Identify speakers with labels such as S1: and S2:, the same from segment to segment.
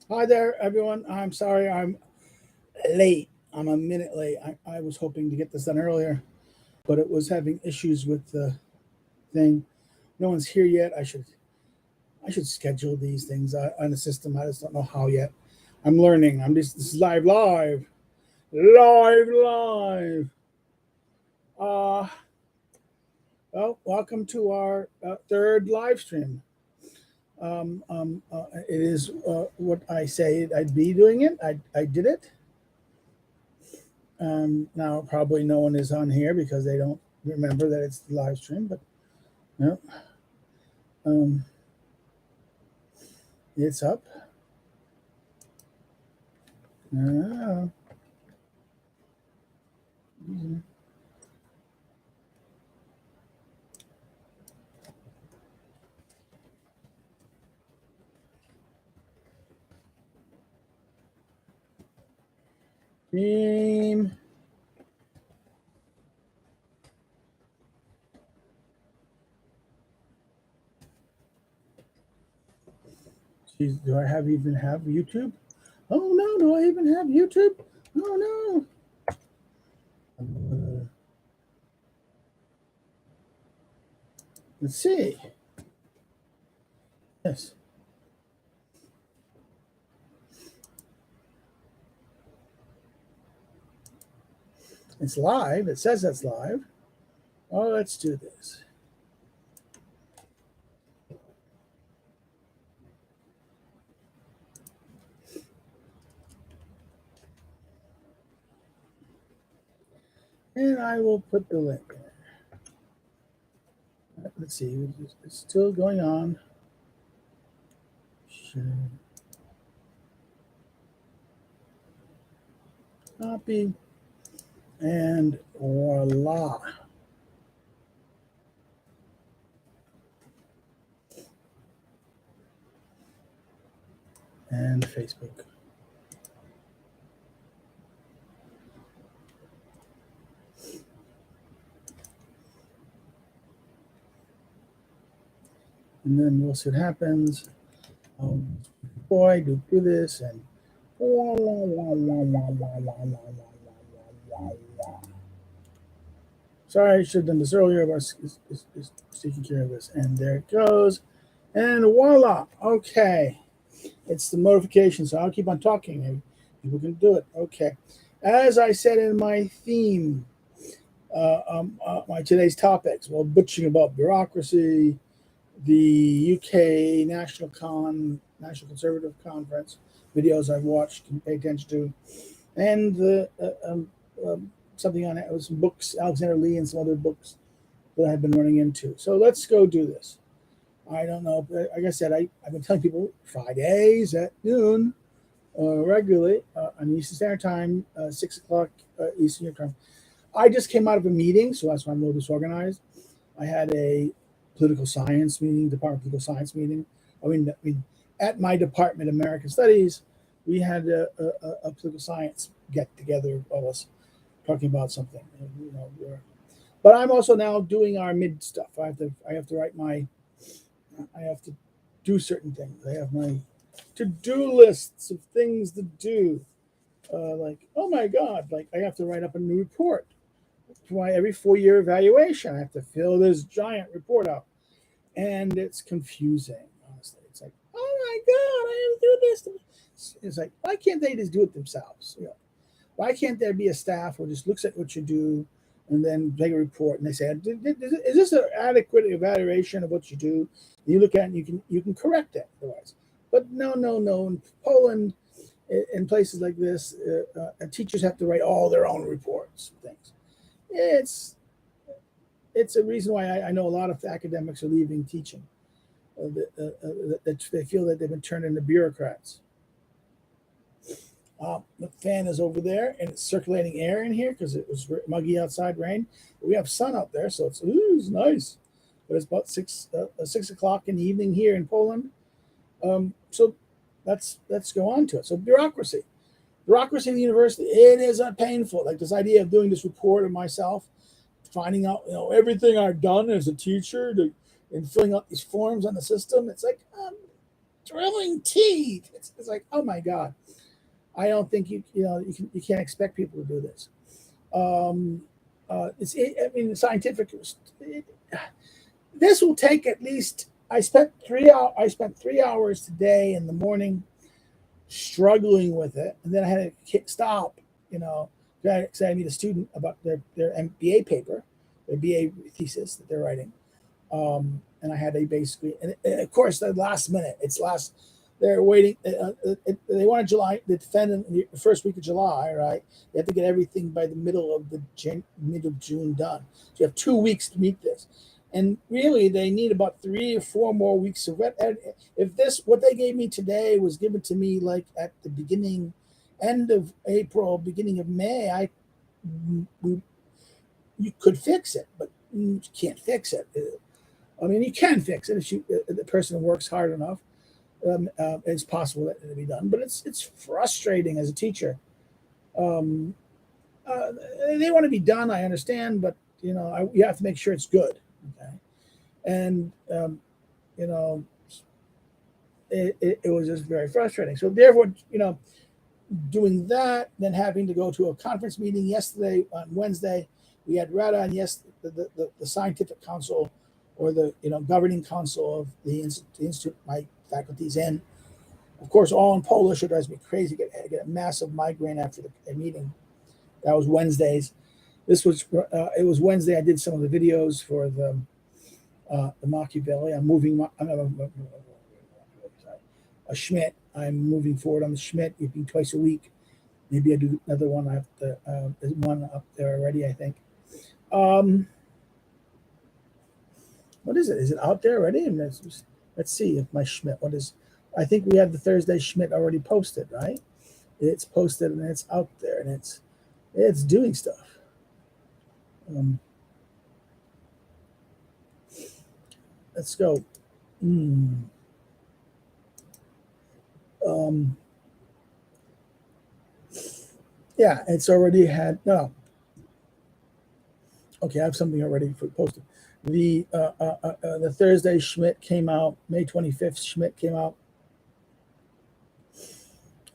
S1: Hi there, everyone. I'm sorry I'm late. I'm a minute late. I was hoping to get this done earlier, but it was having issues with the thing. No one's here yet. I should schedule these things on the system. I just don't know how yet. I'm learning. This is live. Uh, well, welcome to our third live stream. It is what I say I'd be doing it. I did it. Now probably no one is on here because they don't remember that it's the live stream, but no, um, it's up. Uh, Team. Jeez, do I even have YouTube? Oh no, do I even have YouTube? Oh no. Let's see. Yes. It's live. It says it's live. Oh, let's do this. And I will put the link in. Let's see. It's still going on. Sure. Copy. And voila. And Facebook. And then we'll see what happens. Boy, do this and sorry, I should have done this earlier, but it's taking care of this. And there it goes. And voila. Okay. It's the notification, so I'll keep on talking. People can do it. Okay. As I said in my theme, my today's topics, well, bitching about bureaucracy, the UK National Conservative Conference videos I've watched and pay attention to, and the something on it was some books, Alexander Lee and some other books that I've been running into. So let's go do this. I don't know. Like I said, I've been telling people Fridays at noon regularly on Eastern Standard Time, 6 o'clock Eastern Time. I just came out of a meeting, so that's why I'm a little disorganized. I had a political science meeting, Department of Political Science meeting. I mean, at my department, American Studies, we had a political science get together of us talking about something. You know, but I'm also now doing our mid stuff. I have to write my I have to do certain things. I have my to-do lists of things to do. Like, oh my God, like I have to write up a new report for my every 4 year evaluation. I have to fill this giant report out. And it's confusing, honestly. It's like, oh my God, I have to do this. It's like, why can't they just do it themselves? You know, why can't there be a staff who just looks at what you do and then take a report and they say, is this an adequate evaluation of what you do? And you look at it and you can correct it otherwise. But no. In Poland, in places like this, teachers have to write all their own reports and things. It's it's a reason why I know a lot of academics are leaving teaching. That they feel that they've been turned into bureaucrats. The fan is over there, and it's circulating air in here because it was muggy outside, rain. But we have sun out there, so it's nice. But it's about 6 o'clock in the evening here in Poland. So let's go on to it. So bureaucracy in the university. It is painful. Like this idea of doing this report of myself, finding out everything I've done as a teacher, and filling out these forms on the system. It's like drilling teeth. It's like, oh my God. I don't think you can't expect people to do this. I mean, scientific. This will take at least. I spent 3 hours. I spent 3 hours today in the morning struggling with it, and then I had to stop. Because I meet a student about their MBA paper, their BA thesis that they're writing, and I had to basically, and of course, the last minute. They're waiting. They wanted July. They defend in the first week of July, right? They have to get everything by the middle of June done. So you have 2 weeks to meet this, and really they need about 3 or 4 more weeks of it. If what they gave me today was given to me like at the end of April, beginning of May, you could fix it, but you can't fix it. I mean, you can fix it if the person works hard enough. It's possible that it'll be done, but it's frustrating as a teacher. They want to be done, I understand, but you have to make sure it's good. Okay, and it was just very frustrating. So therefore, doing that, then having to go to a conference meeting yesterday on Wednesday. We had Rada and the scientific council, or the governing council of the institute. My faculty's in, of course, all in Polish. It drives me crazy. I get a massive migraine after the meeting. That was Wednesdays. It was Wednesday. I did some of the videos for the Machiavelli. I'm moving. A Schmidt. I'm moving forward on the Schmidt. It'd be twice a week. Maybe I do another one. I have there's one up there already, I think. What is it? Is it out there already? And let's see if my Schmidt. What is? I think we have the Thursday Schmidt already posted, right? It's posted and it's out there and it's doing stuff. Let's go. Yeah, it's already had no. Okay, I have something already posted. The Thursday Schmidt came out. May 25th Schmidt came out,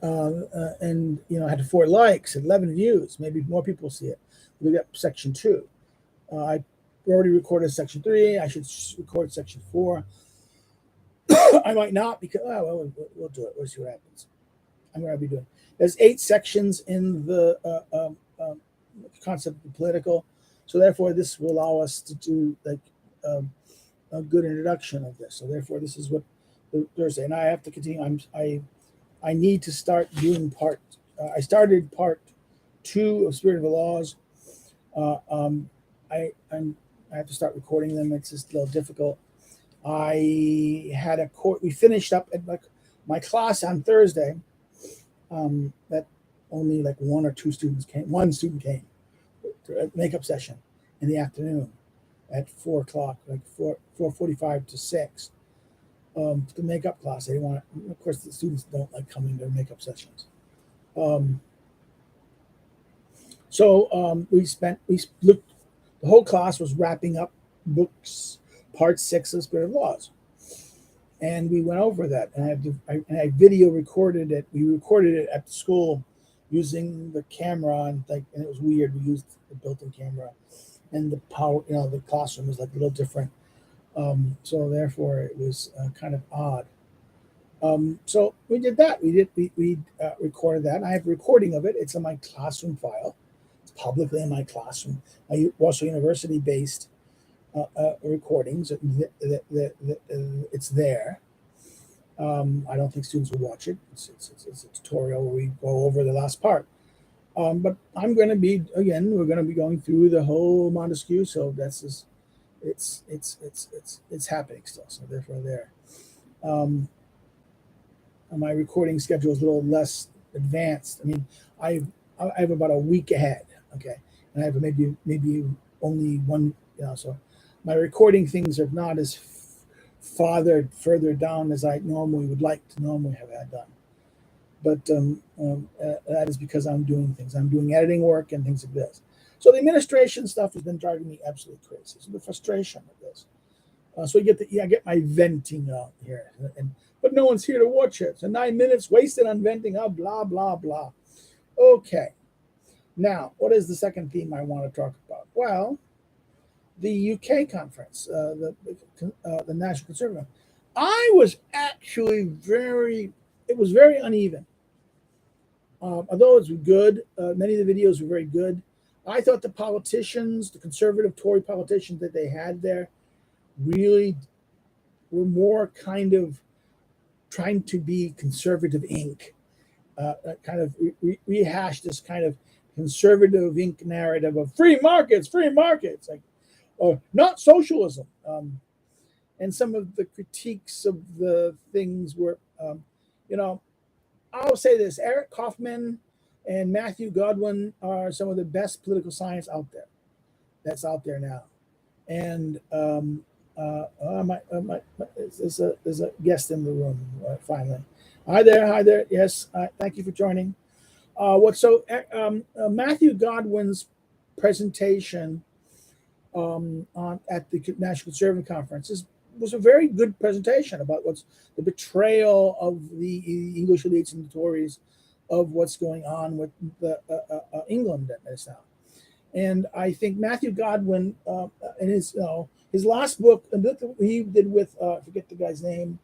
S1: and had 4 likes, 11 views. Maybe more people see it. We got section 2. I already recorded section 3. I should record section 4. I might not, because we'll do it. We'll see what happens. I'm going to be doing. There's 8 sections in the concept of political, so therefore this will allow us to do a good introduction of this. So therefore, this is what Thursday, and I have to continue. I need to start doing part. I started part 2 of Spirit of the Laws. I have to start recording them. It's just a little difficult. I had a court. We finished up at my class on Thursday. That only 1 or 2 students came. 1 student came to a makeup session in the afternoon at 4 o'clock, 4:45 to 6. The makeup class. They want. Of course, the students don't like coming to makeup sessions. So we looked. The whole class was wrapping up books, part 6 of Spirit of Laws, and we went over that. And I video recorded it. We recorded it at the school using the camera, and it was weird. We used the built-in camera, and the power. The classroom was a little different. So therefore, it was kind of odd. So we did that. We recorded that. And I have a recording of it. It's in my classroom file. It's publicly in my classroom. My Warsaw University based recordings. It's there. I don't think students will watch it. It's a tutorial where we go over the last part. But I'm going to be we're going to be going through the whole Montesquieu. So that's just. It's happening still, so therefore there. My recording schedule is a little less advanced. I mean, I have about a week ahead, okay, and I have maybe only one, so my recording things are not as further down as I normally would like to have had done. But that is because I'm doing things. I'm doing editing work and things like this. So the administration stuff has been driving me absolutely crazy. So the frustration of this. So I get my venting out here, and but no one's here to watch it. So 9 minutes wasted on venting out, blah, blah, blah. Okay. Now, what is the second theme I want to talk about? Well, the UK conference, the National Conservative. I was actually it was very uneven. Although it was good, many of the videos were very good. I thought the politicians, the conservative Tory politicians that they had there, really were more kind of trying to be conservative Inc. Kind of rehash this kind of conservative Inc. narrative of free markets, like, or not socialism. And some of the critiques of the things were, I'll say this: Eric Kaufman and Matthew Godwin are some of the best political science out there. That's out there now, and there's a guest in the room finally. Hi there. Yes, thank you for joining. Matthew Godwin's presentation at the National Conservative Conference was a very good presentation about what's the betrayal of the English elites and the Tories of what's going on with the England at this now. And I think Matthew Godwin in his last book he did with I forget the guy's name.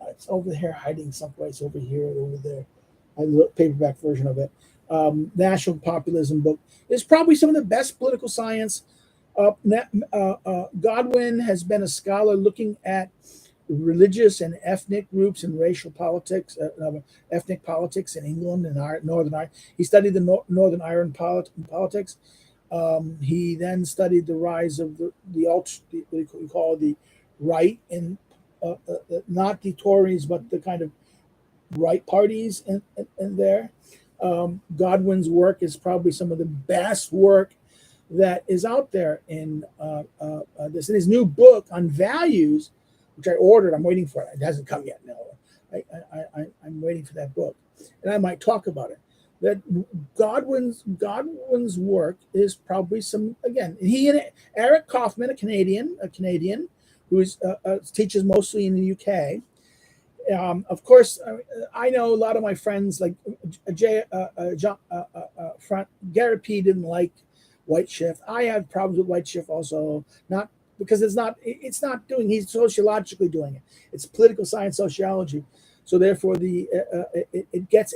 S1: It's over there, hiding someplace over here, over there. I look paperback version of it. National Populism book is probably some of the best political science. Godwin has been a scholar looking at religious and ethnic groups and racial politics, ethnic politics in England and Northern Ireland. He studied the Northern Ireland politics. He then studied the rise of the what we call the right, and not the Tories, but the kind of right parties in there. Godwin's work is probably some of the best work that is out there in this. In his new book on values, which I ordered, I'm waiting for it. It hasn't come yet. No, I'm waiting for that book, and I might talk about it. That Godwin's work is probably some, again. He and Eric Kaufman, a Canadian who teaches mostly in the UK. Of course, I know a lot of my friends, like Gary P. didn't like White Shift. I have problems with White Shift also, not because he's sociologically doing it. It's political science sociology. So therefore it gets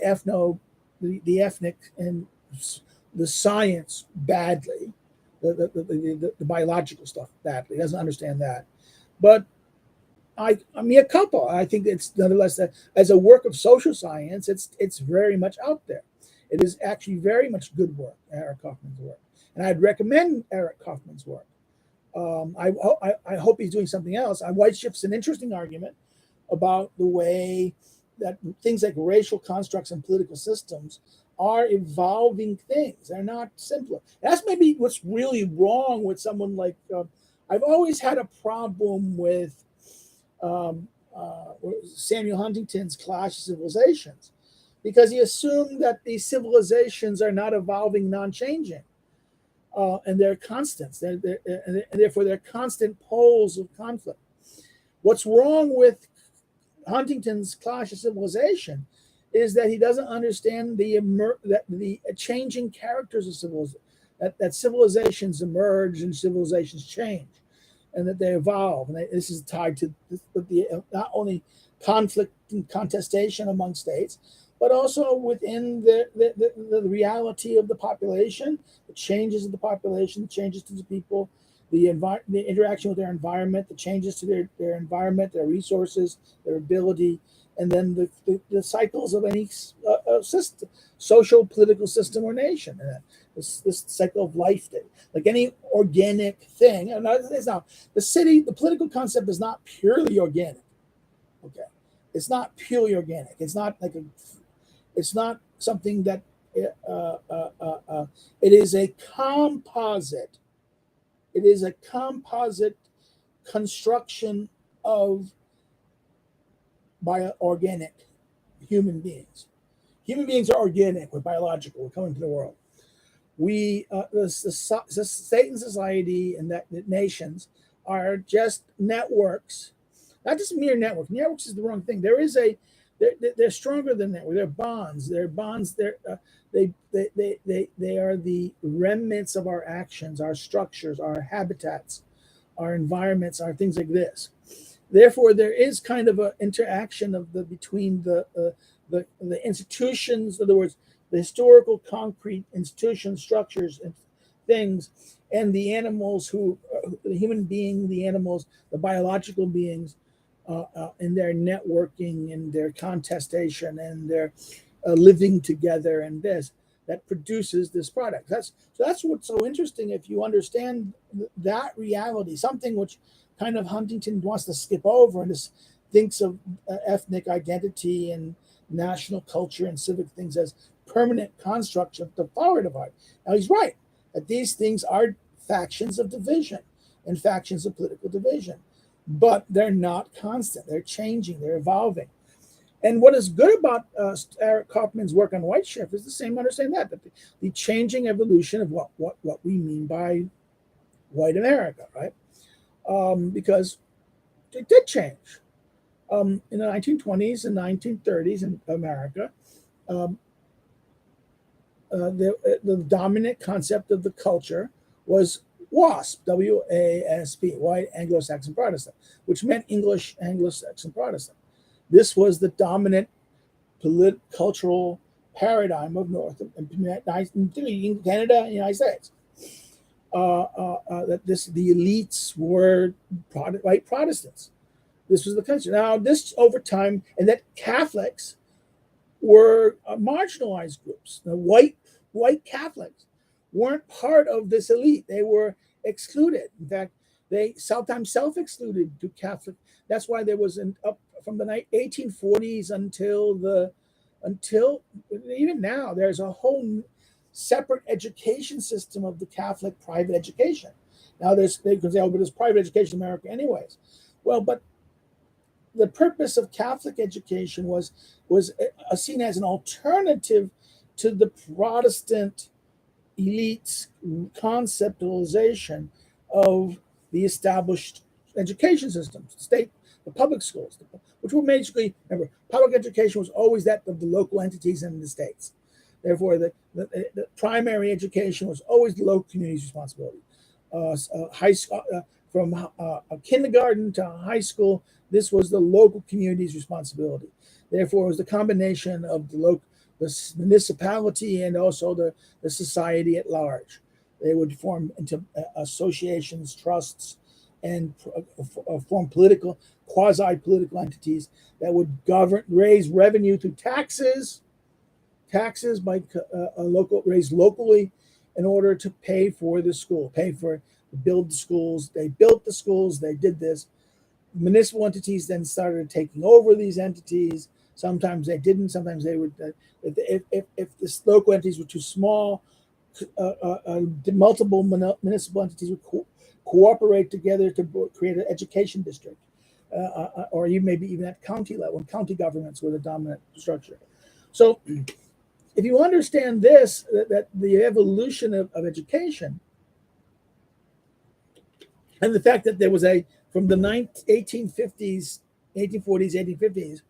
S1: the ethnic and the science badly, the biological stuff badly. He doesn't understand that. But I think it's nonetheless as a work of social science, it's very much out there. It is actually very much good work, Eric Kaufman's work, and I'd recommend Eric Kaufman's work. I hope he's doing something else. White Shift's an interesting argument about the way that things like racial constructs and political systems are evolving things. They're not simpler. That's maybe what's really wrong with someone like. I've always had a problem with Samuel Huntington's Clash of Civilizations, because he assumed that these civilizations are not evolving, non-changing, and they're constants. And therefore, they're constant poles of conflict. What's wrong with Huntington's Clash of Civilization is that he doesn't understand the changing characters of civilization, that civilizations emerge and civilizations change, and that they evolve. And this is tied to the not only conflict and contestation among states, but also within the reality of the population, the changes of the population, the changes to the people, the interaction with their environment, the changes to their environment, their resources, their ability, and then the cycles of any system, social, political system, or nation. And this cycle of life, like any organic thing. And it's not the political concept is not purely organic. Okay, it's not purely organic. It's not like it's not something that it is a composite. It is a composite construction of organic human beings. Human beings are organic. We're biological. We're coming to the world. The state and society and that nations are just networks not just mere network. Networks is the wrong thing. They're stronger than that. They're bonds. They're bonds. They are the remnants of our actions, our structures, our habitats, our environments, our things like this. Therefore, there is kind of an interaction between the institutions, in other words, the historical concrete institutions, structures, and things, and the animals the human being, the animals, the biological beings, in their networking and their contestation and their living together, and that produces this product. That's what's so interesting. If you understand that reality, something which kind of Huntington wants to skip over and just thinks of ethnic identity and national culture and civic things as permanent constructs of the power divide. Now he's right that these things are factions of division and factions of political division, but they're not constant. They're changing. They're evolving. And what is good about Eric Kaufman's work on white shift is the same understanding that the changing evolution of what we mean by white America, right? Because it did change. In the 1920s and 1930s in America, the dominant concept of the culture was WASP, W-A-S-P, White Anglo-Saxon Protestant, which meant English Anglo-Saxon Protestant. This was the dominant cultural paradigm of North, including Canada and the United States. That the elites were white Protestants. This was the country. Now, this over time, and that Catholics were marginalized groups. The white Catholics weren't part of this elite. They were excluded. In fact, they sometimes self-excluded to Catholic. That's why there was up from the 1840s until even now, there's a whole separate education system of the Catholic private education. Now there's private education in America anyways. Well, but the purpose of Catholic education was seen as an alternative to the Protestant elite's conceptualization of the established education systems, the public schools, which were basically, remember, public education was always that of the local entities in the states. Therefore, the primary education was always the local community's responsibility. High school, from kindergarten to high school, this was the local community's responsibility. Therefore, it was the combination of the municipality and also the society at large. They would form into associations, trusts, and form quasi-political entities that would raise revenue through taxes by raised locally in order to pay for the school, build the schools. They built the schools. They did this. Municipal entities then started taking over these entities. Sometimes they didn't. Sometimes they would. If the local entities were too small, multiple municipal entities would cooperate together to create an education district, or maybe even at county level, when county governments were the dominant structure. So, if you understand this, that the evolution of education, and the fact that there was from the 1840s, 1850s,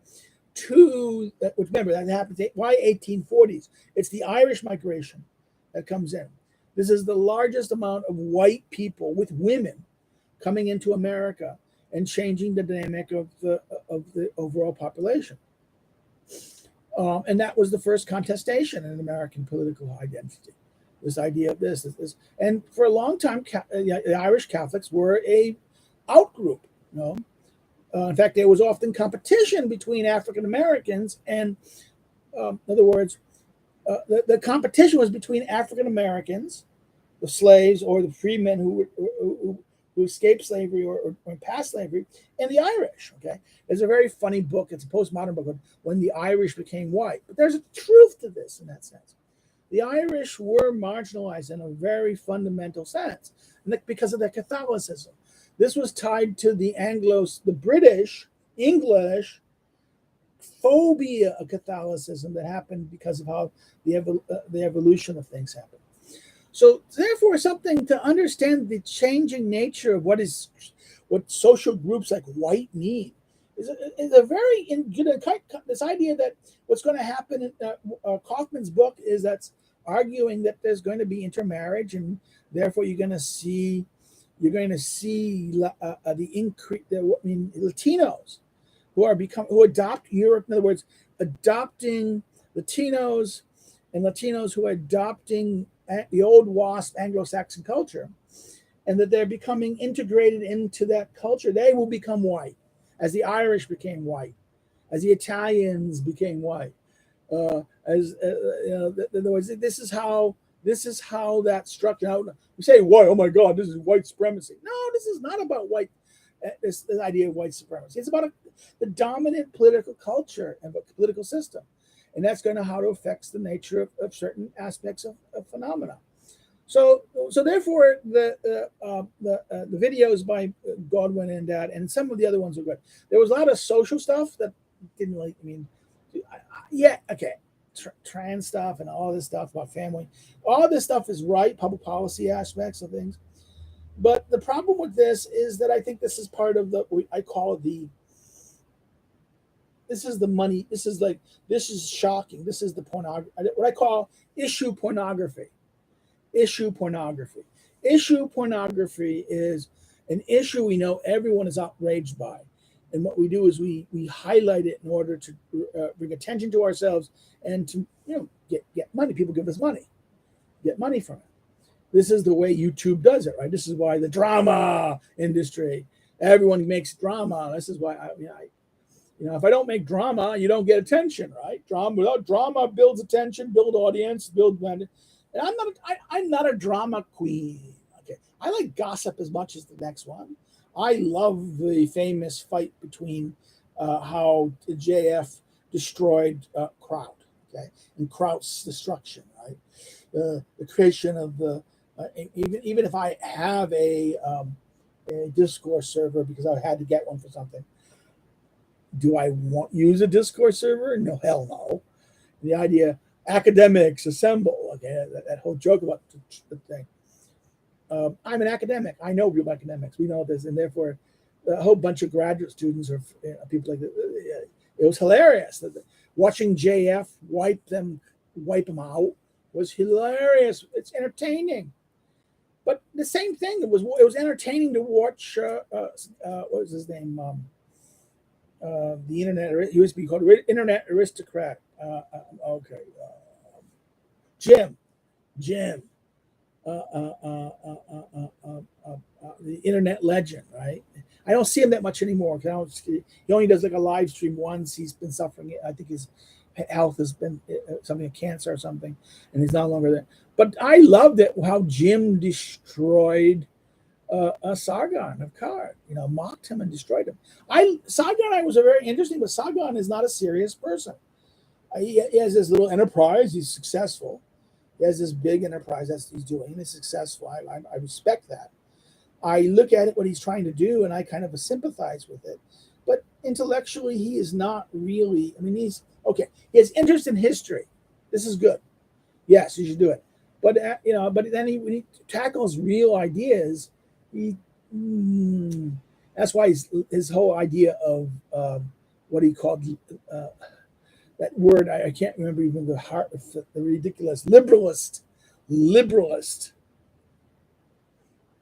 S1: which remember, that happens, why 1840s? It's the Irish migration that comes in. This is the largest amount of white people with women coming into America and changing the dynamic of the overall population. And that was the first contestation in American political identity. This idea of this. And for a long time, the Irish Catholics were a outgroup. In fact, there was often competition between African Americans, and in other words, the competition was between African Americans, the slaves or the freemen who escaped slavery or past slavery, and the Irish. Okay, there's a very funny book. It's a postmodern book, When the Irish Became White. But there's a truth to this in that sense. The Irish were marginalized in a very fundamental sense, because of their Catholicism. This was tied to the British, English phobia of Catholicism that happened because of how the evolution of things happened. So, therefore, something to understand the changing nature of what social groups like white need. is a very good. This idea that what's going to happen in Kaufman's book is that's arguing that there's going to be intermarriage, and therefore you're going to see the increase. Latinos who adopt Europe. In other words, adopting Latinos and Latinos who are adopting the old WASP Anglo-Saxon culture, and that they're becoming integrated into that culture. They will become white, as the Irish became white, as the Italians became white. In other words, this is how that structure. Now, we say white. Oh my God, this is white supremacy. No, this is not about white. This idea of white supremacy. It's about the dominant political culture and political system, and that's going to how to affect the nature of certain aspects of phenomena. So therefore, the videos by Godwin and that, and some of the other ones are good. There was a lot of social stuff that didn't really. Trans stuff and all this stuff about family. All this stuff is right, public policy aspects of things. But the problem with this is that I think this is part of I call it this is the money. This is shocking. This is the pornography. What I call issue pornography. Issue pornography. Issue pornography is an issue we know everyone is outraged by. And what we do is we highlight it in order to bring attention to ourselves and to get money. People give us money, get money from it. This is the way YouTube does it, right? This is why the drama industry, everyone makes drama. This is why if I don't make drama, you don't get attention, right? Drama builds attention, build audience, build. And I'm not a drama queen. Okay, I like gossip as much as the next one. I love the famous fight between how the JF destroyed Kraut, okay, and Kraut's destruction, right? The creation of the even if I have a Discourse server because I had to get one for something, do I use a Discourse server? No, hell no. The idea academics assemble, okay, that whole joke about the thing. I'm an academic. I know real academics. We know this, and therefore, a whole bunch of graduate students or people like that. It was hilarious. Watching JF wipe them out was hilarious. It's entertaining, but the same thing. It was entertaining to watch. What was his name? The internet. He used to be called Internet Aristocrat. Jim. The internet legend, right? I don't see him that much anymore. He only does like a live stream once. He's been suffering. I think his health has been something of cancer or something, and he's no longer there. But I loved it how Jim destroyed Sargon of Akkad. Mocked him and destroyed him. Sargon was a very interesting, but Sargon is not a serious person. He has this little enterprise. He's successful. He has this big enterprise that he's doing. He's successful. I respect that. I look at it, what he's trying to do, and I kind of sympathize with it. But intellectually, he is not really. He's okay. He has interest in history. This is good. Yes, you should do it. But but then when he tackles real ideas, that's why his whole idea of what he called. That word, I can't remember even the ridiculous liberalist.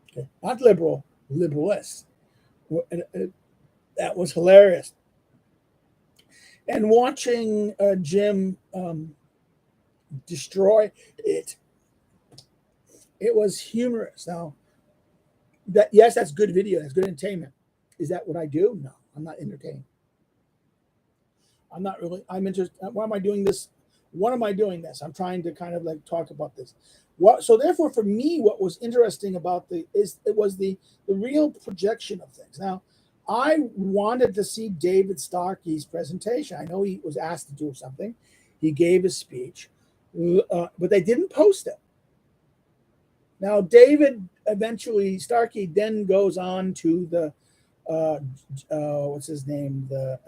S1: Okay, not liberal, liberalist. That was hilarious. And watching Jim destroy it was humorous. Now, that's good video, that's good entertainment. Is that what I do? No, I'm not entertained. I'm not really. I'm interested. Why am I doing this? What am I doing this? I'm trying to kind of like talk about this. So therefore, for me, what was interesting about it was the real projection of things. Now, I wanted to see David Starkey's presentation. I know he was asked to do something. He gave a speech, but they didn't post it. Now, David Starkey then goes on to the what's his name, the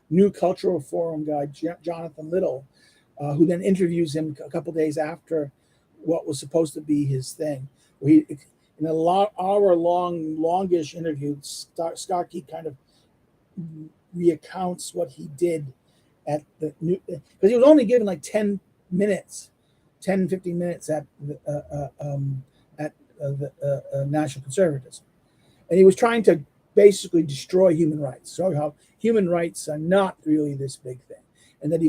S1: New Cultural Forum guy, Jonathan Little, who then interviews him a couple days after what was supposed to be his thing. In a hour-long, longish interview, Starkey kind of recounts what he did at the new, because he was only given like 10 minutes, 10, 15 minutes at the National Conservatism. And he was trying to basically destroy human rights, show how human rights are not really this big thing. And that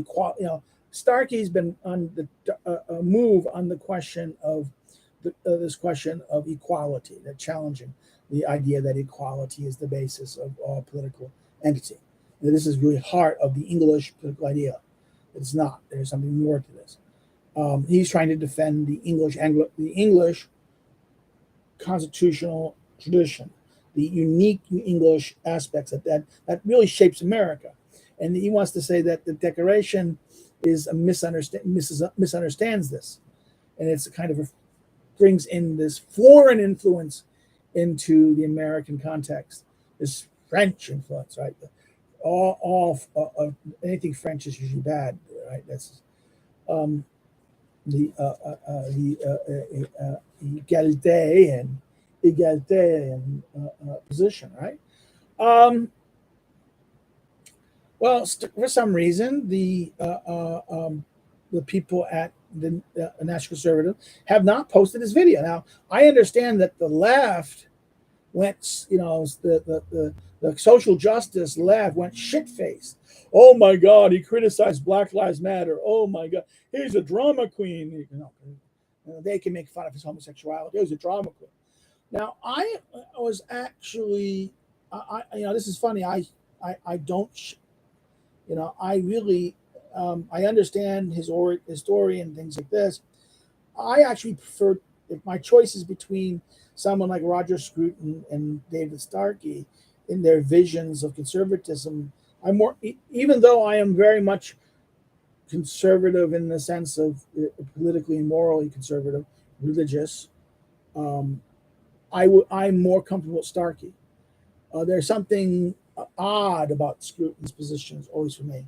S1: Starkey's been on the move on the question of this question of equality, that challenging the idea that equality is the basis of all political entity. And this is really heart of the English political idea. It's not. There's something more to this. He's trying to defend the English constitutional tradition, the unique English aspects that really shapes America. And he wants to say that the Declaration is misunderstands this, and it's a kind of brings in this foreign influence into the American context, this French influence, right? Anything French is usually bad, right? That's the egalité position, right? Well, for some reason, the people at the National Conservative have not posted this video. Now, I understand that the left went, the social justice left went shit-faced. Oh my God, he criticized Black Lives Matter. Oh my God, he's a drama queen. They can make fun of his homosexuality. He was a drama queen. Now, I was actually, this is funny. I don't, I really, I understand his story and things like this. I actually prefer, if my choice is between someone like Roger Scruton and David Starkey in their visions of conservatism, I'm more, even though I am very much conservative in the sense of politically and morally conservative, religious, I'm more comfortable with Starkey. There's something odd about Scruton's positions, always for me.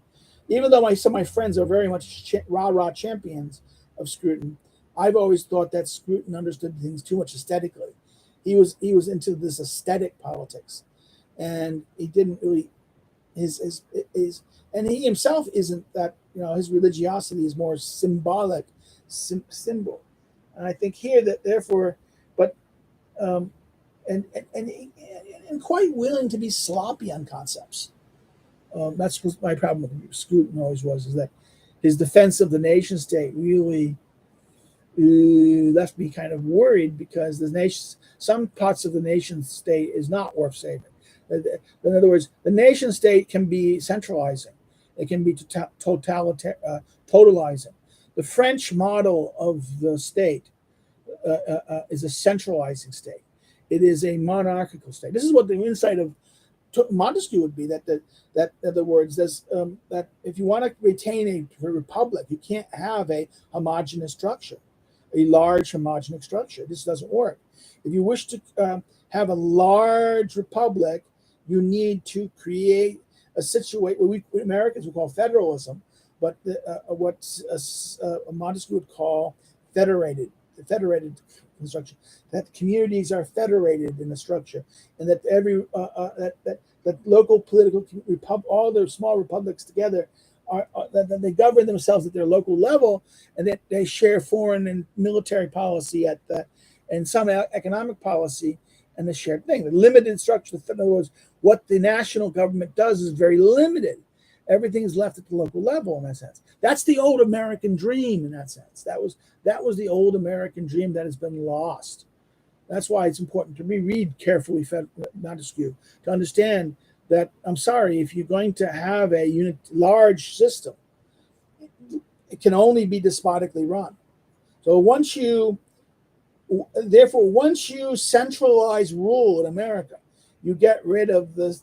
S1: Even though some of my friends are very much rah-rah champions of Scruton, I've always thought that Scruton understood things too much aesthetically. He was into this aesthetic politics, and he didn't really his and he himself isn't that. His religiosity is more symbolic, symbol, and I think here that therefore, but and quite willing to be sloppy on concepts. That's what my problem with Scruton always was, is that his defense of the nation state really left me kind of worried, because some parts of the nation state is not worth saving. In other words, the nation state can be centralizing. It can be totalizing. The French model of the state is a centralizing state. It is a monarchical state. This is what the insight of Montesquieu would be, that in other words, that if you want to retain a republic, you can't have a homogeneous structure, a large homogeneous structure. This doesn't work. If you wish to have a large republic, you need to create a situation what we Americans would call federalism, but what Montesquieu would call federated construction. That communities are federated in a structure, and that that local political all their small republics together that they govern themselves at their local level, and that they share foreign and military policy and some economic policy, and the shared thing. The limited structure. In other words, what the national government does is very limited. Everything is left at the local level in that sense. That's the old American dream in that sense. That was the old American dream that has been lost. That's why it's important to reread carefully Montesquieu to understand that, I'm sorry, if you're going to have a large system, it can only be despotically run. So once you centralize rule in America, you get rid of the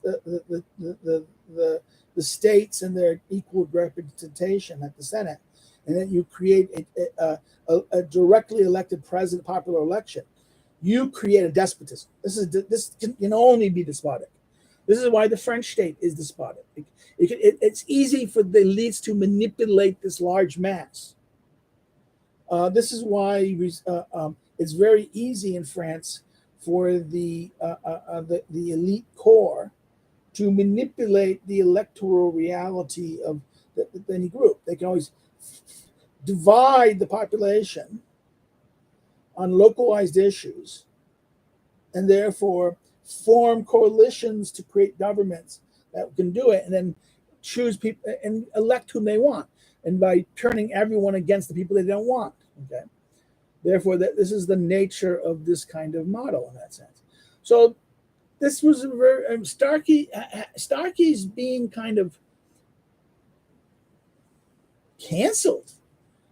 S1: states and their equal representation at the Senate, and then you create a directly elected president, popular election. You create a despotism. This can only be despotic. This is why the French state is despotic. It's easy for the elites to manipulate this large mass. This is why it's very easy in France for the elite core to manipulate the electoral reality of any group. They can always divide the population on localized issues and therefore form coalitions to create governments that can do it, and then choose people and elect whom they want, and by turning everyone against the people they don't want. Okay, therefore this is the nature of this kind of model in that sense. So this was a very Starkey's being kind of canceled.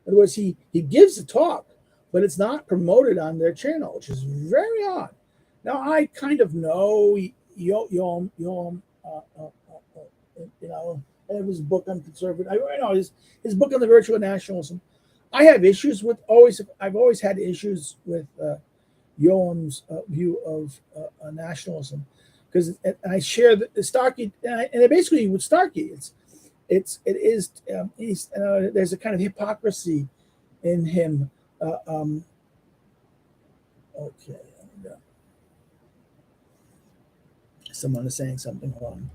S1: In other words, he gives a talk, but it's not promoted on their channel, which is very odd. Now I kind of know Yom and his book on conservative. I know his book on the virtue of nationalism. I have issues with I've always had issues with Yoam's view of nationalism, because I share the Starkey, and basically with Starkey, there's a kind of hypocrisy in him. Okay, someone is saying something wrong.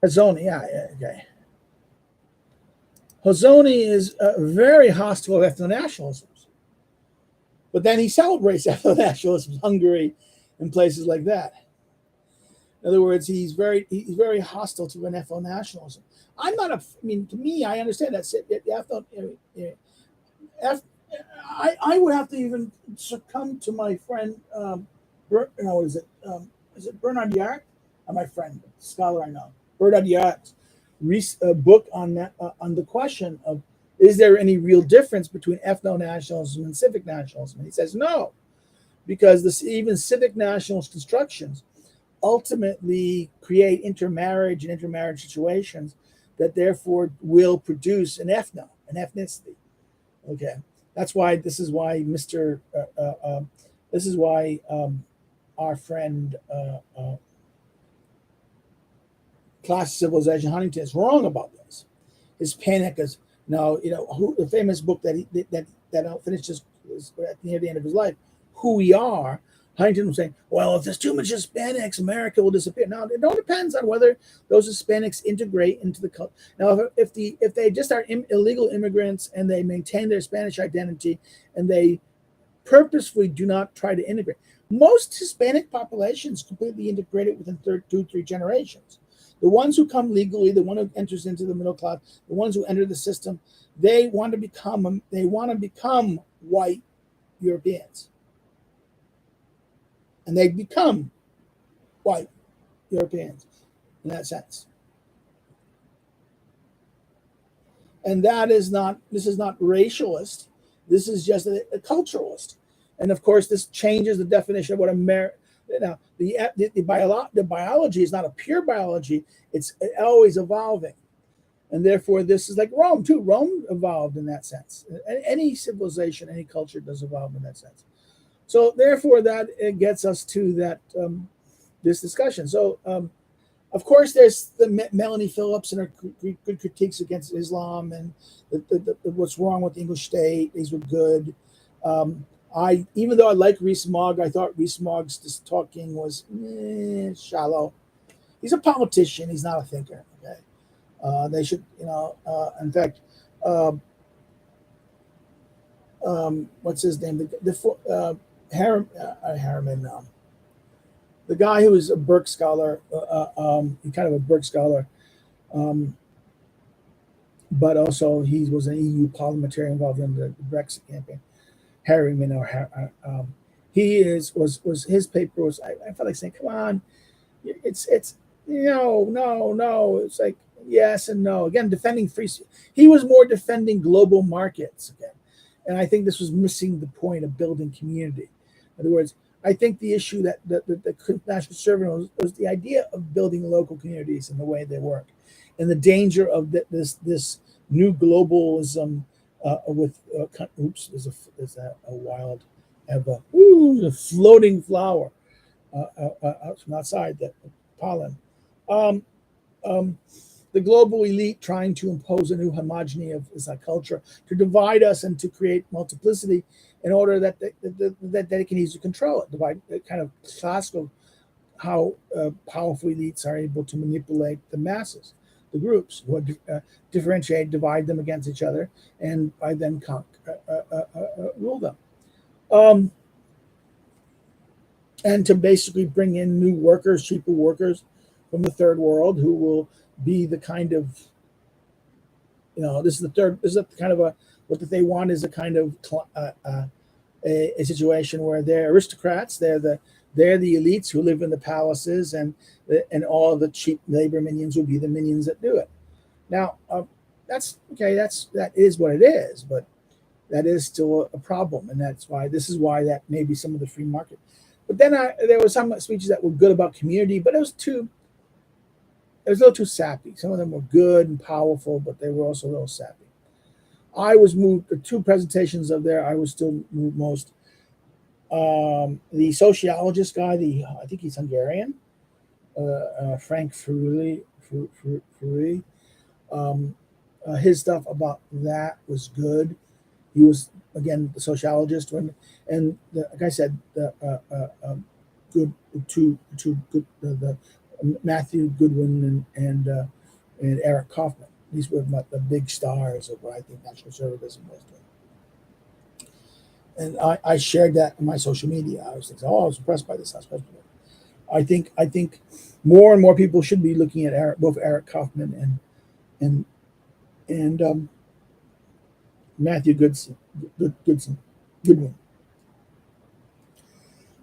S1: Hozoni, yeah, okay. Hozoni is very hostile to ethno-nationalism, but then he celebrates ethno-nationalism in Hungary and places like that. In other words, he's very hostile to an ethno-nationalism. I'm not a. I mean, to me, I understand that. I would have to even succumb to my friend. Is it Bernard Yark? My friend, scholar I know, Bernard Yark's book on that, on the question of, is there any real difference between ethno-nationalism and civic nationalism? And he says no, because even civic nationalist constructions ultimately create intermarriage and intermarriage situations that therefore will produce an ethnicity. Okay, this is why our friend Class of Civilization Huntington is wrong about this. His panic is the famous book that finished near the end of his life, Who We Are. Huntington was saying, well, if there's too much Hispanics, America will disappear. Now, it all depends on whether those Hispanics integrate into the culture. Now, if they just are illegal immigrants and they maintain their Spanish identity and they purposefully do not try to integrate, most Hispanic populations completely integrated within 2-3 generations. The ones who come legally, the one who enters into the middle class, the ones who enter the system, they want to become white Europeans. And they become white Europeans in that sense. And this is not racialist. This is just a culturalist. And of course, this changes the definition of what America. Now, the biology is not a pure biology. It's always evolving. And therefore, this is like Rome, too. Rome evolved in that sense. Any civilization, any culture does evolve in that sense. So therefore, that it gets us to that this discussion. So, of course, there's the Melanie Phillips and her good critiques against Islam and what's wrong with the English state. These were good. Even though I like Rees-Mogg, I thought Rees-Mogg's talking was shallow. He's a politician. He's not a thinker. Okay, they should, in fact, what's his name? Harriman, the guy who was a Burke scholar, kind of a Burke scholar, but also he was an EU parliamentarian involved in the Brexit campaign. Harriman, his paper was. I felt like saying, "Come on, it's no. It's like yes and no." Again, defending free. He was more defending global markets again, and I think this was missing the point of building community. In other words, I think the issue that the National Conservative was the idea of building local communities and the way they work, and the danger of this new globalism. With oops, there's a wild, a floating flower out from outside, that pollen. The the global elite trying to impose a new homogeny of culture to divide us and to create multiplicity in order that they can easily control it. Divide kind of classical how powerful elites are able to manipulate the masses, the groups, who differentiate, divide them against each other, and by then rule them. And to basically bring in new workers, cheaper workers from the third world who will be the kind of, this is the kind of what they want is a kind of a situation where they're aristocrats, they're the elites who live in the palaces, and all the cheap labor minions will be the minions that do it. Now, that's okay. That is what it is, but that is still a problem, and this is why that may be some of the free market. But then there were some speeches that were good about community, but it was a little too sappy. Some of them were good and powerful, but they were also a little sappy. I was moved. The two presentations of there, I was still moved most. The sociologist guy, I think he's Hungarian, Frank Furuli. His stuff about that was good. He was again the sociologist, and like I said, good the Matthew Goodwin and Eric Kaufman. These were the big stars of what I think national conservatism was doing. And I shared that on my social media. I was thinking, I was impressed by this. I think more and more people should be looking at both Eric Kaufman and Matthew Goodwin.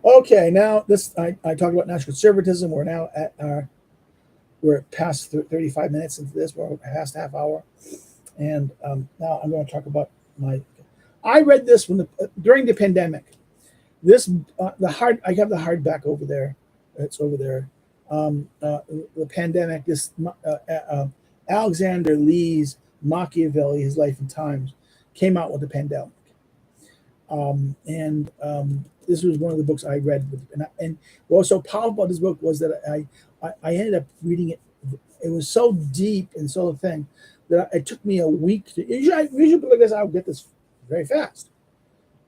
S1: Okay, now I talked about national conservatism. We're now we're past 35 minutes into this. We're past half hour, and now I'm going to talk about I read this during the pandemic. I have the hardback over there. It's over there. The pandemic. This Alexander Lee's Machiavelli, His Life and Times, came out with the pandemic. This was one of the books I read, and what was so powerful about this book was that I ended up reading it. It was so deep and so thing that it took me a week to. Usually, like this, I'll get this very fast.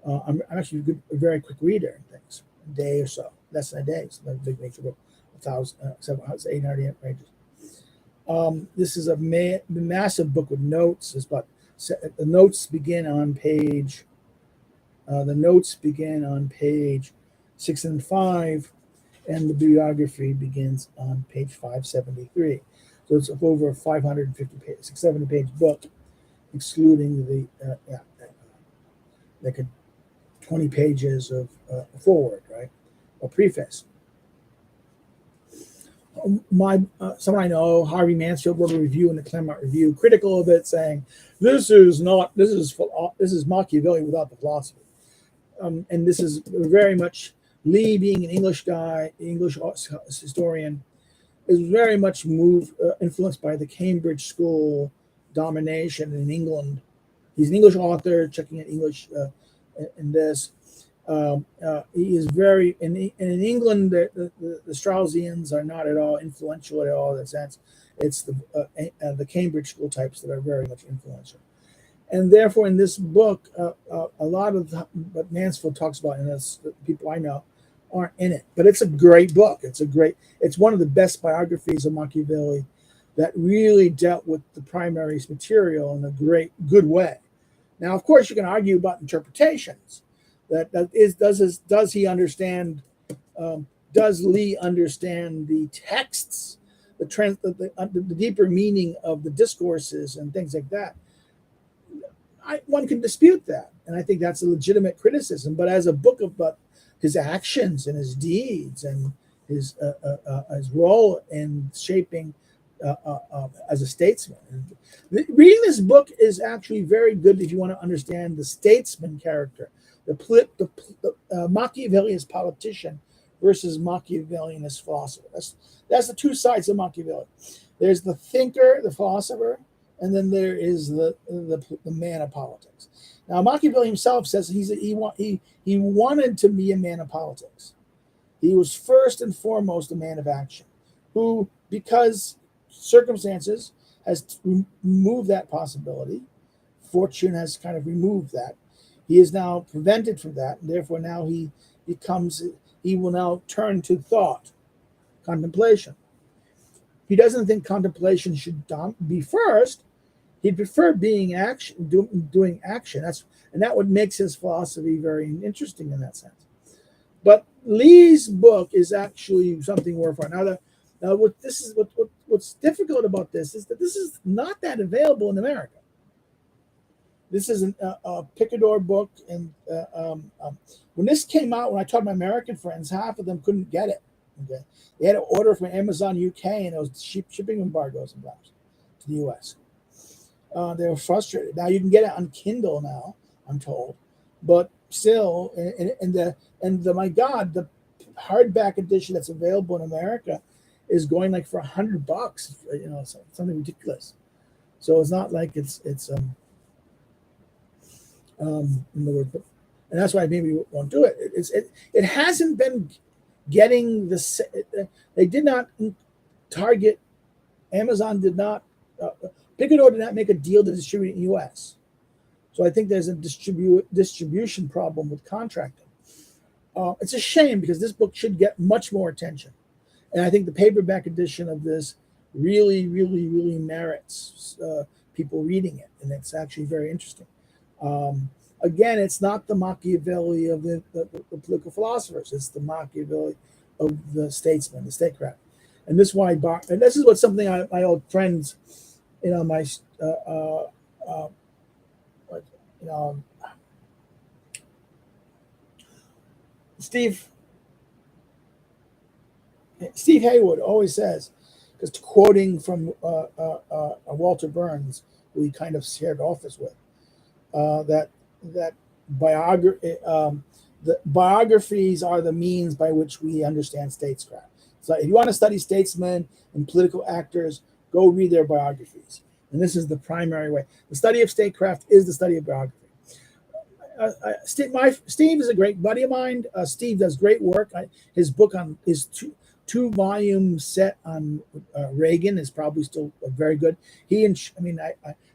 S1: I'm actually a very quick reader and things. A day or so, less than a day. It's a big nature book, 800 pages. This is a massive book with notes. It's about the notes begin on page. The notes begin on page 6 and 5, and the bibliography begins on page 573. So it's over a 670 page book, excluding the like 20 pages of foreword, right, or preface. Someone I know, Harvey Mansfield, wrote a review in the Claremont Review, critical of it, saying this is Machiavelli without the philosophy. And this is very much Lee, being an English guy, English historian, is very much influenced by the Cambridge School domination in England. He's an English author, checking at English in this. He is very in England. The Straussians are not at all influential at all in that sense. It's the Cambridge School types that are very much influential. And therefore, in this book, a lot of what Mansfield talks about in this, the people I know, aren't in it. But it's a great book. It's one of the best biographies of Machiavelli that really dealt with the primary material in a good way. Now, of course, you can argue about interpretations. Does he understand? Does Lee understand the texts, the deeper meaning of the discourses and things like that? One can dispute that, and I think that's a legitimate criticism. But as a book about his actions and his deeds and his role in shaping as a statesman, reading this book is actually very good if you want to understand the statesman character, the Machiavelli as politician versus Machiavelli as philosopher. That's the two sides of Machiavelli. There's the thinker, the philosopher, and then there is the man of politics. Now, Machiavelli himself says he wanted to be a man of politics. He was first and foremost a man of action, who, because circumstances, has removed that possibility. Fortune has kind of removed that. He is now prevented from that, and therefore now he will now turn to thought, contemplation. He doesn't think contemplation should be first. He'd prefer being action, doing action. That what makes his philosophy very interesting in that sense. But Lee's book is actually something worthwhile. Now what's difficult about this is that this is not that available in America. This is a Picador book, and when this came out, when I talked to my American friends, half of them couldn't get it. Okay, they had to order from Amazon UK, and there was shipping embargoes and to the US. They were frustrated. Now you can get it on Kindle now, I'm told, but still, my God, the hardback edition that's available in America is going like for $100, something ridiculous. So it's not like it's in the word, and that's why maybe we won't do it. It hasn't been getting they did not target. Amazon did not. Picador did not make a deal to distribute it in the U.S. So I think there's a distribution problem with contracting. It's a shame because this book should get much more attention, and I think the paperback edition of this really, really, really merits people reading it, and it's actually very interesting. Again, it's not the Machiavelli of the political philosophers. It's the Machiavelli of the statesman, the statecraft. And this is why, and this is what something my old friends, my, Steve Haywood always says, because quoting from Walter Burns, who he kind of shared office with, that the biographies are the means by which we understand statescraft. So if you want to study statesmen and political actors, go read their biographies. And this is the primary way. The study of statecraft is the study of biography. Steve is a great buddy of mine. Steve does great work. His book on his two-volume set on Reagan is probably still very good.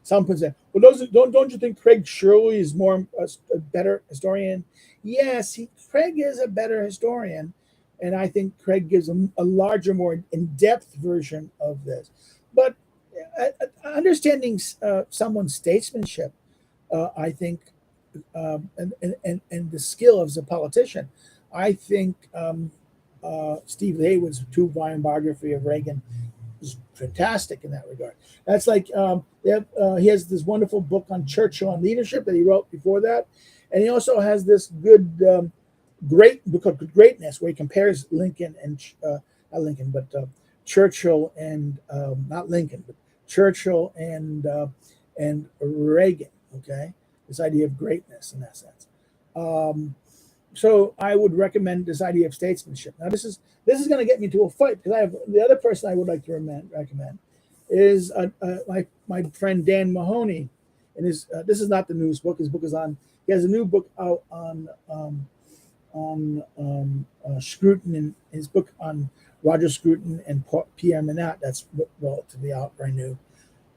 S1: Some people say, well, don't you think Craig Shirley is a better historian? Yes, Craig is a better historian, and I think Craig gives a larger, more in-depth version of this. But understanding someone's statesmanship, I think, and the skill as a politician, I think Steve Haywood's two-volume biography of Reagan is fantastic in that regard. That's like he has this wonderful book on Churchill and leadership that he wrote before that, and he also has this good great book called Greatness, where he compares Lincoln and not Lincoln, but Churchill and not Lincoln, but Churchill and Reagan. Okay, this idea of greatness in that sense. So I would recommend this idea of statesmanship. Now this is going to get me to a fight, because I have the other person I would like to recommend is my friend Dan Mahoney, and this is not the news book. His book is on. He has a new book out on Scruton, and his book on Roger Scruton and Pierre Minot. That's relatively out, brand new.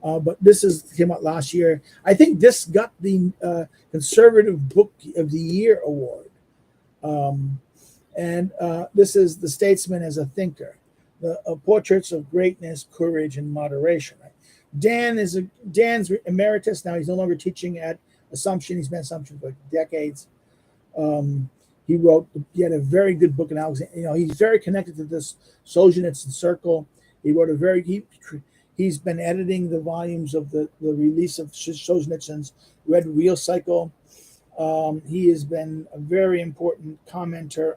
S1: But this came out last year. I think this got the Conservative Book of the Year award. This is The Statesman as a Thinker, the portraits of greatness, courage, and moderation. Right? Dan's emeritus now. He's no longer teaching at Assumption. He's been at Assumption for decades. He had a very good book in Alexander. He's very connected to this Solzhenitsyn circle. He wrote he's been editing the volumes of the release of Solzhenitsyn's Red Wheel Cycle. He has been a very important commenter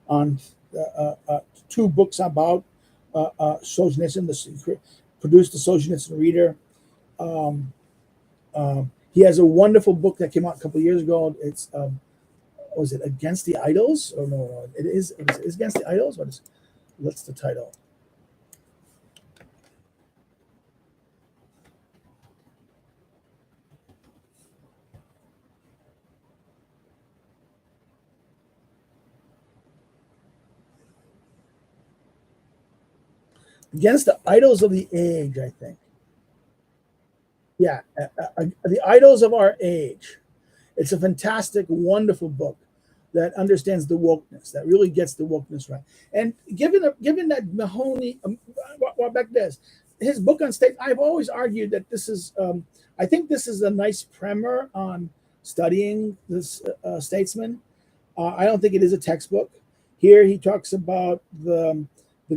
S1: on two books about Solzhenitsyn. Produced the Solzhenitsyn Reader. He has a wonderful book that came out a couple of years ago. It's was it Against the Idols? Oh no, it is Against the Idols. What's the title? against the idols of the age, I think. Yeah, the idols of our age. It's a fantastic, wonderful book that understands the wokeness, that really gets the wokeness right. And given that Mahoney, back this, his book on state, I've always argued that this is, I think this is a nice primer on studying this statesman. I don't think it is a textbook. Here he talks about the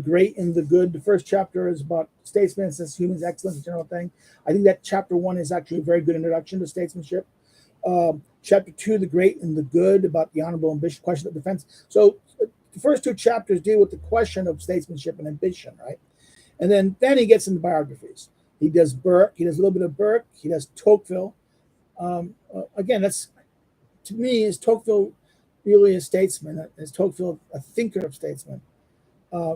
S1: great and the good. The first chapter is about statesmen, says humans, excellence, general thing. I think that chapter 1 is actually a very good introduction to statesmanship. Chapter 2, the great and the good, about the honorable ambition, question of defense. So the first 2 chapters deal with the question of statesmanship and ambition, right? And then he gets into biographies. He does Burke. He does a little bit of Burke. He does Tocqueville. Again, that's, to me, is Tocqueville really a statesman? Is Tocqueville a thinker of statesmen?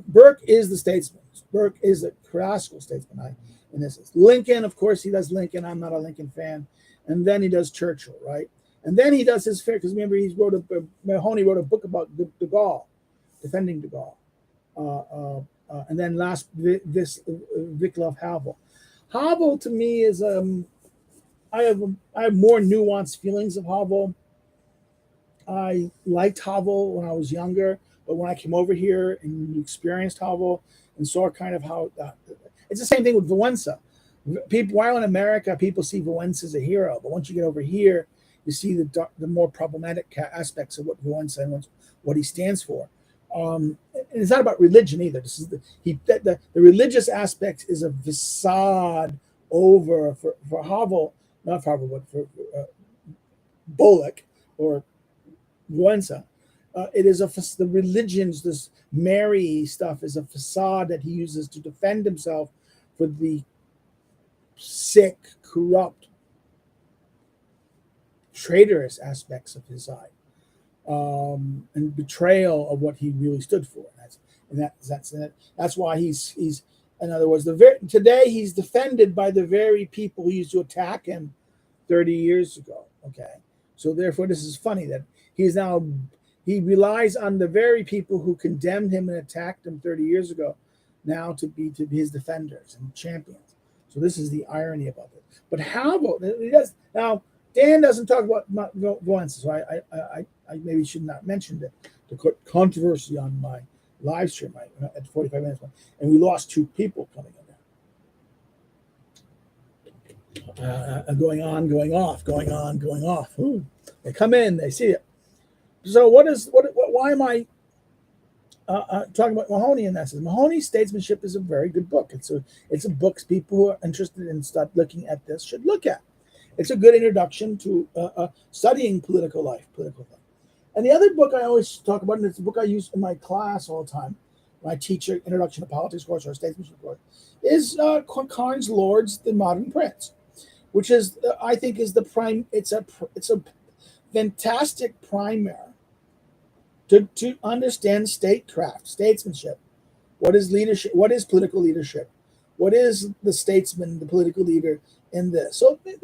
S1: Burke is the statesman. Burke is a classical statesman. In this is Lincoln, of course, he does Lincoln. I'm not a Lincoln fan. And then he does Churchill, right? And then he does his fair, because remember, Mahoney wrote a book about de Gaulle, defending de Gaulle. And then last, Václav Havel. Havel, to me, is I have more nuanced feelings of Havel. I liked Havel when I was younger, but when I came over here and experienced Havel and saw kind of how it's the same thing with Wałęsa. People, while in America, people see Wałęsa as a hero, but once you get over here, you see the more problematic aspects of what Wałęsa and what he stands for. And it's not about religion either. This is the religious aspect is a facade over for Havel, not for Havel, but for Bullock or Wałęsa. It is the religions, this Mary stuff is a facade that he uses to defend himself for the sick, corrupt, traitorous aspects of his side, and betrayal of what he really stood for. That's why he's in other words, today he's defended by the very people who used to attack him 30 years ago. Okay, so therefore this is funny that he relies on the very people who condemned him and attacked him 30 years ago now to be his defenders and champions. So this is the irony about it. But Havel, he does now. Dan doesn't talk about Wałęsa, so I maybe should not mention the controversy on my live stream at 45 minutes, and we lost 2 people coming in there. Going on, going off, going on, going off. Ooh, they come in, they see it. So why am I talking about Mahoney in this? Mahoney's Statesmanship is a very good book. It's a book people who are interested in start looking at this should look at. It's a good introduction to studying political life. And the other book I always talk about, and it's a book I use in my class all the time, my teacher Introduction to Politics course or Statesmanship course, is Carnes Lord's The Modern Prince, which is I think is the prime. It's a fantastic primer to understand statecraft, statesmanship. What is leadership? What is political leadership? What is the statesman, the political leader in this? So in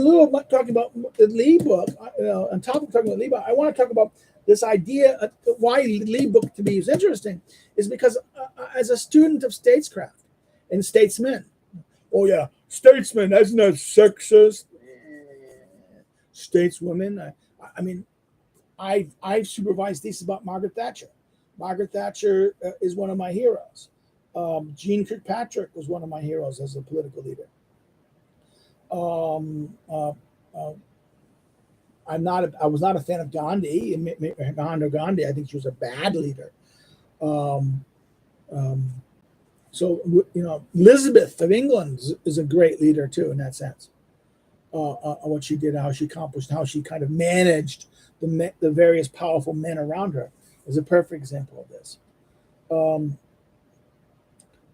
S1: lieu of talking about the Lee book, on top of talking about Lee book, I want to talk about this idea. Why Lee book to me is interesting is because as a student of statescraft and statesmen, oh yeah, statesman, that's not sexist. Stateswomen. I mean, I've supervised theses about Margaret Thatcher. Margaret Thatcher is one of my heroes. Jean Kirkpatrick was one of my heroes as a political leader. I was not a fan of Gandhi. Gandhi, I think she was a bad leader. So Elizabeth of England is a great leader too in that sense. What she did, how she accomplished, how she kind of managed the various powerful men around her is a perfect example of this.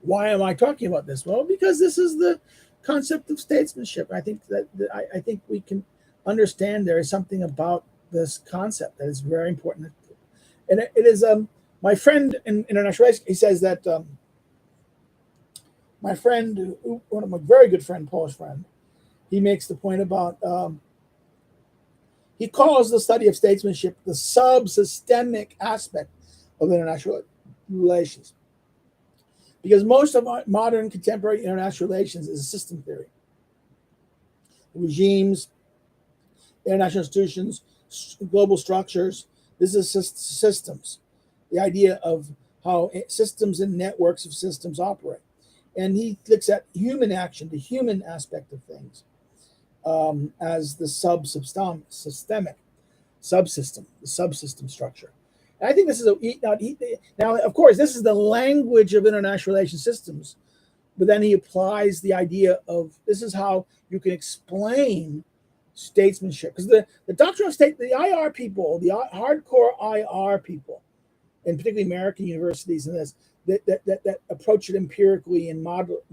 S1: Why am I talking about this? Well, because this is the concept of statesmanship. I think that I think we can understand there is something about this concept that is very important, and it is my friend in international relations. He says that my friend, one of my very good friend, Polish friend, he makes the point about he calls the study of statesmanship the subsystemic aspect of international relations. Because most of modern contemporary international relations is a system theory. Regimes, international institutions, global structures. This is systems. The idea of how systems and networks of systems operate. And he looks at human action, the human aspect of things, as the systemic subsystem, the subsystem structure. And I think this is now, of course, this is the language of international relation systems, but then he applies the idea of this is how you can explain statesmanship, because the doctrine of state, the IR people, the hardcore IR people, and particularly American universities, and this that approach it empirically and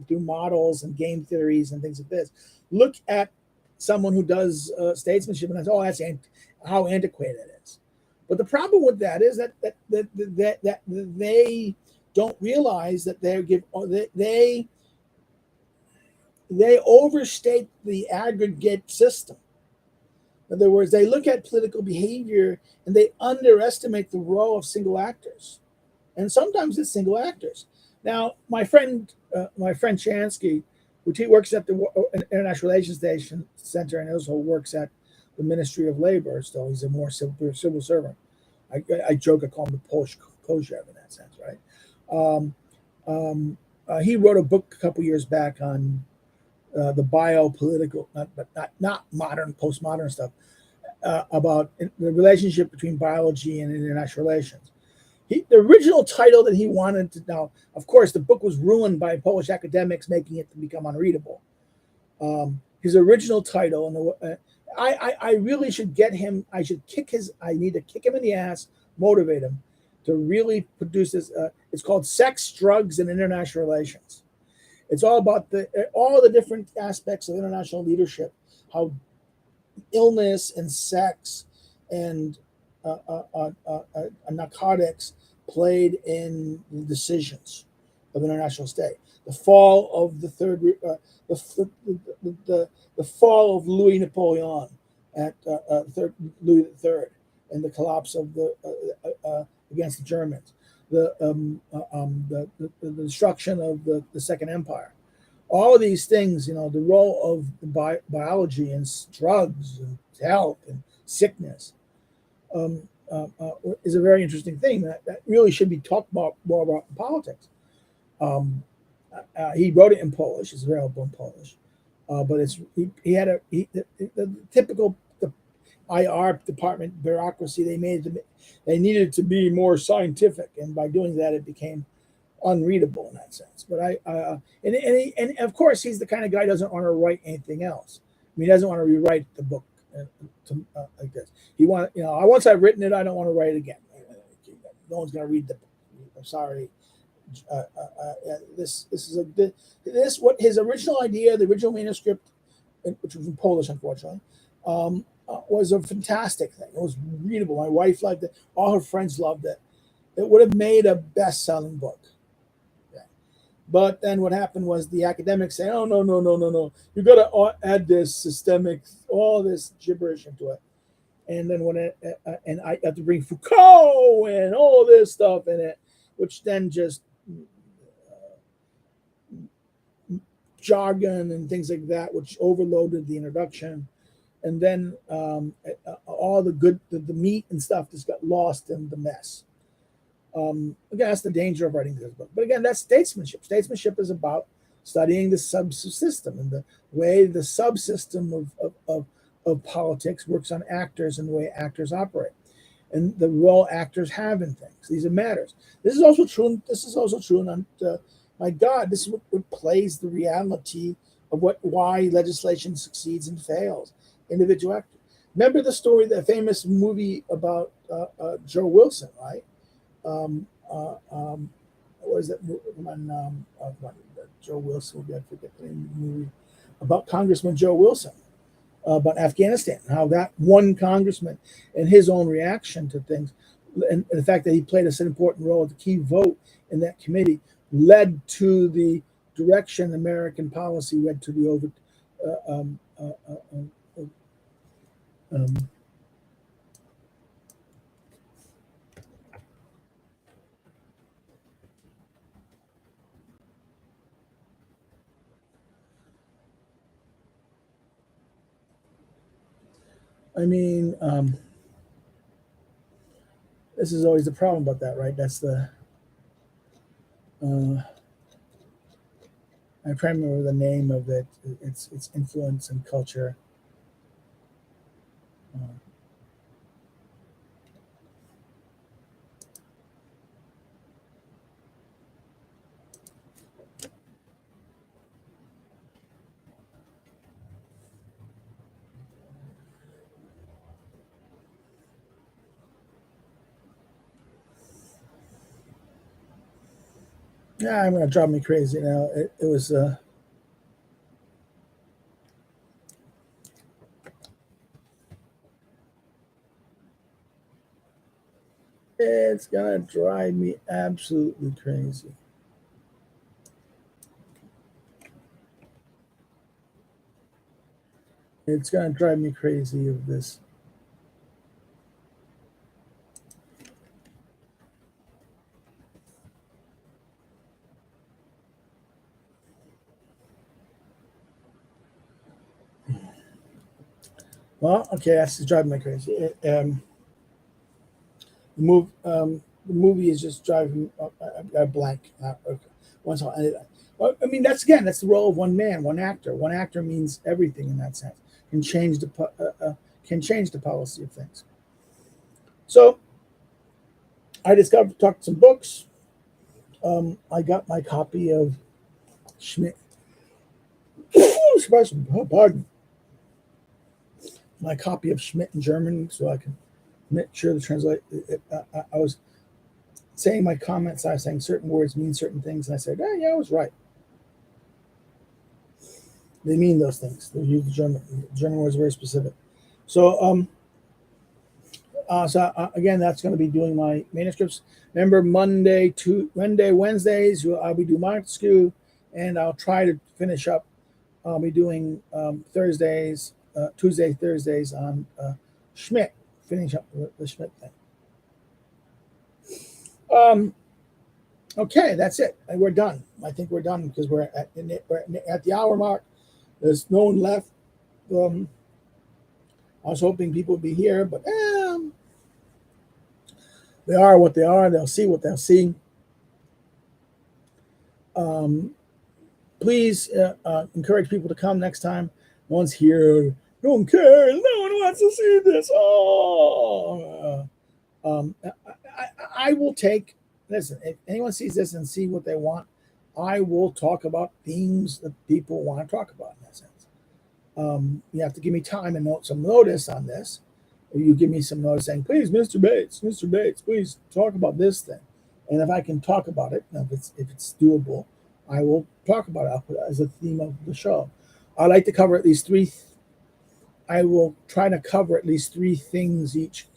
S1: through models and game theories and things like this, look at someone who does statesmanship and that's how antiquated it is. But the problem with that is that they don't realize that they overstate the aggregate system. In other words, they look at political behavior and they underestimate the role of single actors, and sometimes it's single actors. Now, my friend Chansky, which he works at the International Relations Center and also works at the Ministry of Labor. Still, he's a more civil servant. I joke, I call him the Polish Kozhev in that sense, right? He wrote a book a couple years back on the biopolitical, not modern, postmodern stuff, about the relationship between biology and international relations. The original title that he wanted to, now, of course, the book was ruined by Polish academics, making it to become unreadable. His original title, and I really should get him. I need to kick him in the ass, motivate him to really produce this. It's called Sex, Drugs, and International Relations. It's all about all the different aspects of international leadership, how illness and sex and narcotics played in the decisions of international state. The fall of the fall of Louis Napoleon at Louis III, and the collapse of against the Germans. The destruction of the Second Empire. All of these things, the role of biology and drugs and health and sickness is a very interesting thing that really should be talked about more about in politics. He wrote it in Polish. It's available in Polish, but the typical IR department bureaucracy. They needed to be more scientific, and by doing that, it became unreadable in that sense. But and of course, he's the kind of guy who doesn't want to write anything else. I mean, he doesn't want to rewrite the book like this. Once I've written it, I don't want to write it again. No one's going to read the book. I'm sorry. What his original idea, the original manuscript, which was in Polish, unfortunately, was a fantastic thing. It was readable. My wife liked it. All her friends loved it. It would have made a best-selling book. Okay. But then what happened was the academics say, "Oh, no. You got to add this systemic, all this gibberish into it." And then and I had to bring Foucault and all this stuff in it, which then just jargon and things like that, which overloaded the introduction. And then all the meat and stuff just got lost in the mess. Again, that's the danger of writing this book. But again, that's statesmanship. Statesmanship is about studying the subsystem and the way the subsystem of politics works on actors and the way actors operate, and the role actors have in things. These are matters. This is also true. And my God, this is what plays the reality of why legislation succeeds and fails. Individual actors. Remember the story, the famous movie about Joe Wilson, right? What was that when Joe Wilson? I forget the name of the movie about Congressman Joe Wilson about Afghanistan, how that one congressman and his own reaction to things, and the fact that he played an important role, the key vote in that committee, led to the direction American policy led to the I mean, this is always the problem about that, right? That's the I'm trying to remember the name of it. It's influence and culture. Uh, yeah, I'm gonna drive me crazy now. It was it's gonna drive me absolutely crazy. It's gonna drive me crazy of this. Well, okay, that's driving me crazy. The movie is just driving. I blank. Okay. Once well, I mean, that's the role of one man, one actor. One actor means everything in that sense. Can change can change the policy of things. So I discovered talked some books. I got my copy of Schmidt. Pardon. My copy of Schmidt in German, so I can make sure to translate. I was saying my comments. I was saying certain words mean certain things, and I said, "Yeah, I was right. They mean those things. They use the German. German words are very specific." So, again, that's going to be doing my manuscripts. Remember, Wednesdays, I'll be doing Montesquieu, and I'll try to finish up. I'll be doing Thursdays on Schmidt, finish up the Schmidt thing. Okay, that's it. And we're done. I think we're done because we're at the hour mark. There's no one left. I was hoping people would be here, but they are what they are. They'll see what they'll see. Please encourage people to come next time. No one's here. No one cares. No one wants to see this. Oh, I will take. Listen, if anyone sees this and see what they want, I will talk about themes that people want to talk about in that sense. You have to give me time and some notice on this. Or you give me some notice saying, please, Mr. Bates, please talk about this thing. And if I can talk about it, if it's doable, I will talk about it. I'll put it as a theme of the show. I like to cover at least three. I will try to cover at least three things each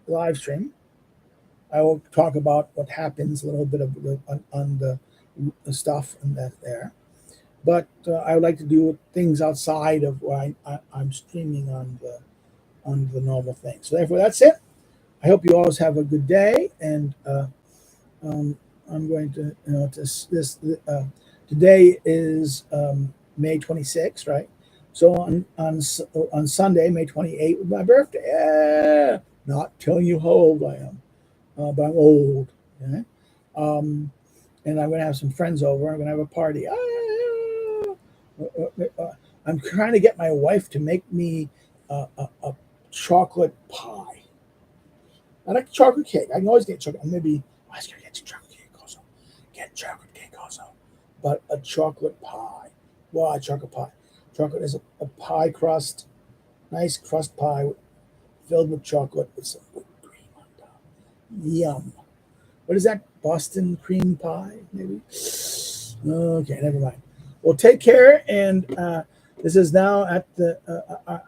S1: live stream. I will talk about what happens, a little bit of on the stuff and that there. But I would like to do things outside of where I'm streaming on the normal thing. So therefore, that's it. I hope you always have a good day, and I'm going to today is May 26th, right? So on Sunday, May 28th, was my birthday. Yeah, not telling you how old I am, but I'm old. Okay? And I'm going to have some friends over. I'm going to have a party. I'm trying to get my wife to make me a chocolate pie. I like chocolate cake. I can always get chocolate. Maybe I was going to get chocolate cake also. Get chocolate cake also. But a chocolate pie. Why chocolate pie? Chocolate is a pie crust, nice crust pie filled with chocolate with some whipped cream on top. Yum. What is that? Boston cream pie, maybe? Okay, never mind. Well, take care. And this is now at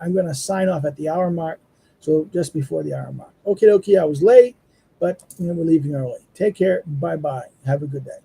S1: I'm going to sign off at the hour mark. So just before the hour mark. Okay, I was late, but we're leaving early. Take care. Bye-bye. Have a good day.